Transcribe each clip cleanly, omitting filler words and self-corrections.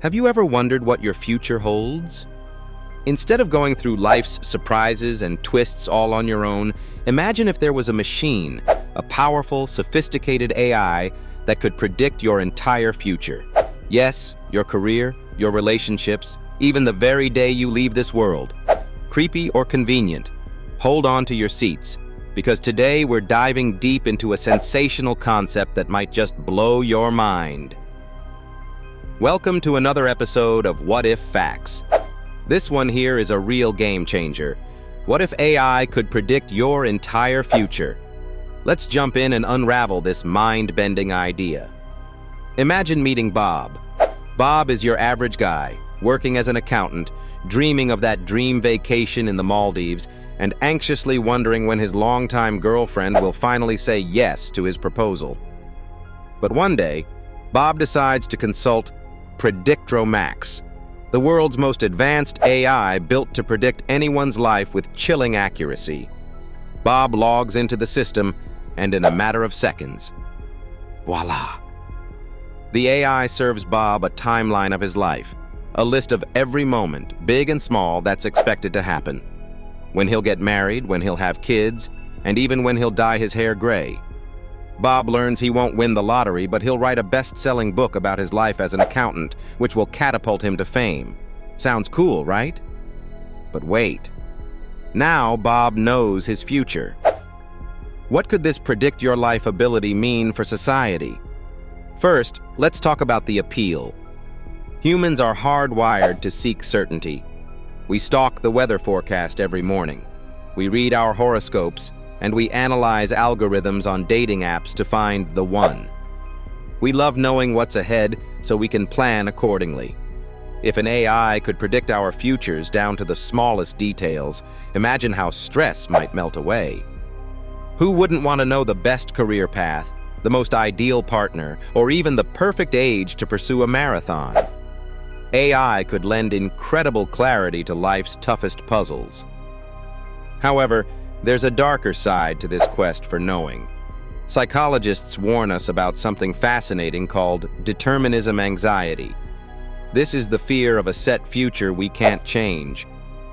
Have you ever wondered what your future holds? Instead of going through life's surprises and twists all on your own, imagine if there was a machine, a powerful, sophisticated AI that could predict your entire future. Yes, your career, your relationships, even the very day you leave this world. Creepy or convenient, hold on to your seats, because today we're diving deep into a sensational concept that might just blow your mind. Welcome to another episode of What If Facts. This one here is a real game changer. What if AI could predict your entire future? Let's jump in and unravel this mind-bending idea. Imagine meeting Bob. Bob is your average guy, working as an accountant, dreaming of that dream vacation in the Maldives, and anxiously wondering when his longtime girlfriend will finally say yes to his proposal. But one day, Bob decides to consult PredictroMax, the world's most advanced AI built to predict anyone's life with chilling accuracy. Bob logs into the system, and in a matter of seconds, voila! The AI serves Bob a timeline of his life, a list of every moment, big and small, that's expected to happen. When he'll get married, when he'll have kids, and even when he'll dye his hair gray. Bob learns he won't win the lottery, but he'll write a best-selling book about his life as an accountant, which will catapult him to fame. Sounds cool, right? But wait. Now Bob knows his future. What could this predict your life ability mean for society? First, let's talk about the appeal. Humans are hardwired to seek certainty. We stalk the weather forecast every morning. We read our horoscopes, and we analyze algorithms on dating apps to find the one. We love knowing what's ahead so we can plan accordingly. If an AI could predict our futures down to the smallest details, imagine how stress might melt away. Who wouldn't want to know the best career path, the most ideal partner, or even the perfect age to pursue a marathon? AI could lend incredible clarity to life's toughest puzzles. However, there's a darker side to this quest for knowing. Psychologists warn us about something fascinating called determinism anxiety. This is the fear of a set future we can't change.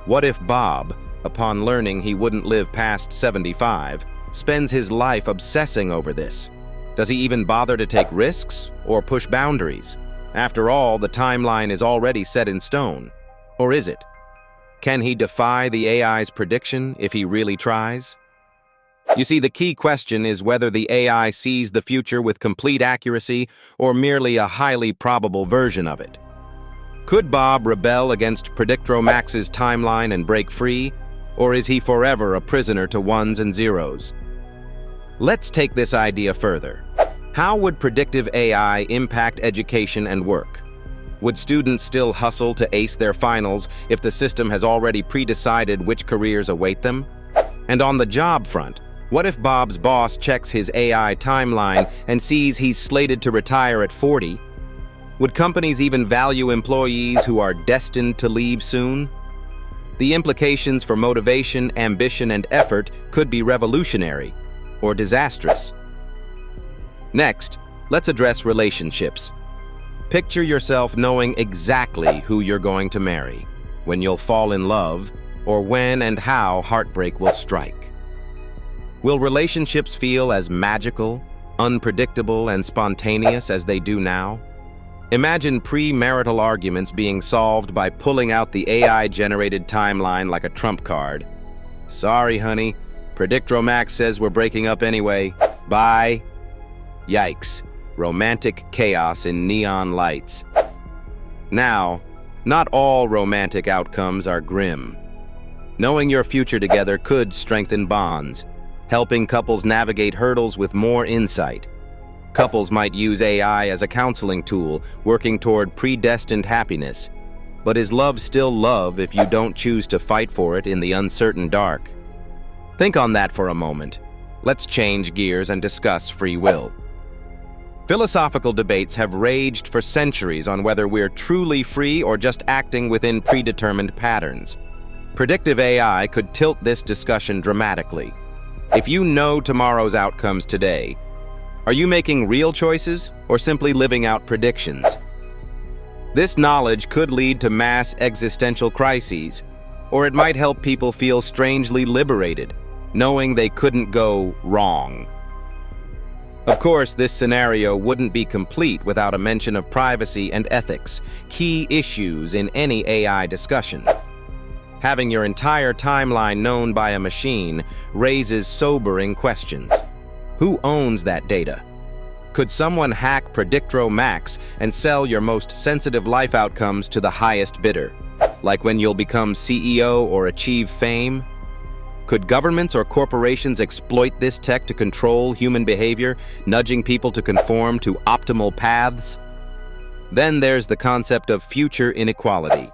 What if Bob, upon learning he wouldn't live past 75, spends his life obsessing over this? Does he even bother to take risks or push boundaries? After all, the timeline is already set in stone. Or is it? Can he defy the AI's prediction if he really tries? You see, the key question is whether the AI sees the future with complete accuracy or merely a highly probable version of it. Could Bob rebel against PredictroMax's timeline and break free, or is he forever a prisoner to ones and zeros? Let's take this idea further. How would predictive AI impact education and work? Would students still hustle to ace their finals if the system has already pre-decided which careers await them? And on the job front, what if Bob's boss checks his AI timeline and sees he's slated to retire at 40? Would companies even value employees who are destined to leave soon? The implications for motivation, ambition, and effort could be revolutionary or disastrous. Next, let's address relationships. Picture yourself knowing exactly who you're going to marry, when you'll fall in love, or when and how heartbreak will strike. Will relationships feel as magical, unpredictable, and spontaneous as they do now? Imagine premarital arguments being solved by pulling out the AI-generated timeline like a trump card. Sorry, honey, PredictroMax says we're breaking up anyway. Bye. Yikes. Romantic chaos in neon lights. Now, not all romantic outcomes are grim. Knowing your future together could strengthen bonds, helping couples navigate hurdles with more insight. Couples might use AI as a counseling tool, working toward predestined happiness. But is love still love if you don't choose to fight for it in the uncertain dark? Think on that for a moment. Let's change gears and discuss free will. Philosophical debates have raged for centuries on whether we're truly free or just acting within predetermined patterns. Predictive AI could tilt this discussion dramatically. If you know tomorrow's outcomes today, are you making real choices or simply living out predictions? This knowledge could lead to mass existential crises, or it might help people feel strangely liberated, knowing they couldn't go wrong. Of course, this scenario wouldn't be complete without a mention of privacy and ethics, key issues in any AI discussion. Having your entire timeline known by a machine raises sobering questions. Who owns that data? Could someone hack Predictro Max and sell your most sensitive life outcomes to the highest bidder, like when you'll become CEO or achieve fame? Could governments or corporations exploit this tech to control human behavior, nudging people to conform to optimal paths? Then there's the concept of future inequality.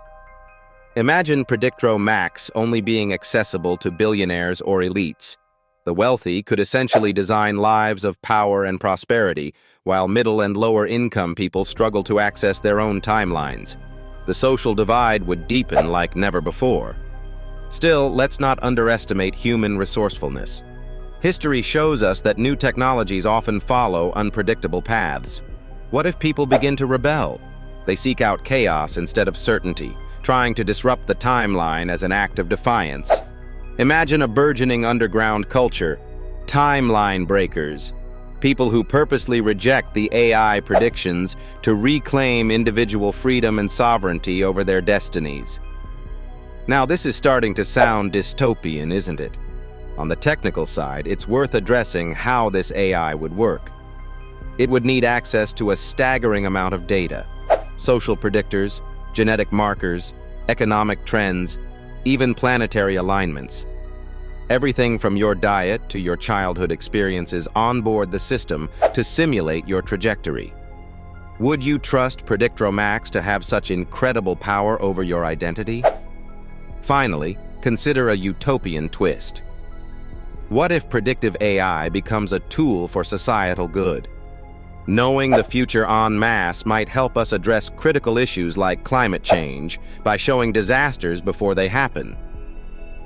Imagine Predictro Max only being accessible to billionaires or elites. The wealthy could essentially design lives of power and prosperity, while middle and lower income people struggle to access their own timelines. The social divide would deepen like never before. Still, let's not underestimate human resourcefulness. History shows us that new technologies often follow unpredictable paths. What if people begin to rebel? They seek out chaos instead of certainty, trying to disrupt the timeline as an act of defiance. Imagine a burgeoning underground culture, timeline breakers, people who purposely reject the AI predictions to reclaim individual freedom and sovereignty over their destinies. Now, this is starting to sound dystopian, isn't it? On the technical side, it's worth addressing how this AI would work. It would need access to a staggering amount of data: social predictors, genetic markers, economic trends, even planetary alignments. Everything from your diet to your childhood experiences onboard the system to simulate your trajectory. Would you trust Predictro Max to have such incredible power over your identity? Finally, consider a utopian twist. What if predictive AI becomes a tool for societal good? Knowing the future en masse might help us address critical issues like climate change by showing disasters before they happen.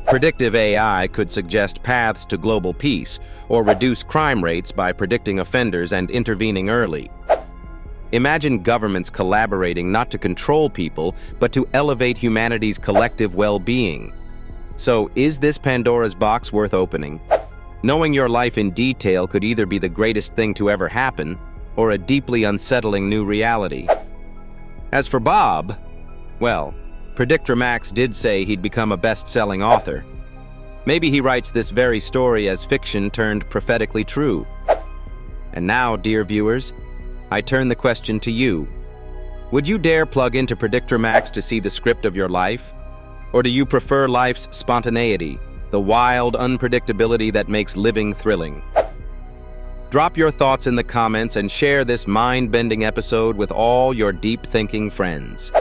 Predictive AI could suggest paths to global peace or reduce crime rates by predicting offenders and intervening early. Imagine governments collaborating not to control people, but to elevate humanity's collective well-being. So, is this Pandora's box worth opening? Knowing your life in detail could either be the greatest thing to ever happen, or a deeply unsettling new reality. As for Bob, well, Predictro Max did say he'd become a best-selling author. Maybe he writes this very story as fiction turned prophetically true. And now, dear viewers, I turn the question to you. Would you dare plug into Predictro Max to see the script of your life? Or do you prefer life's spontaneity, the wild unpredictability that makes living thrilling? Drop your thoughts in the comments and share this mind-bending episode with all your deep-thinking friends.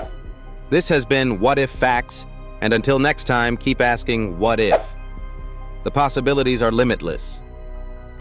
This has been What If Facts, and until next time, keep asking what if. The possibilities are limitless.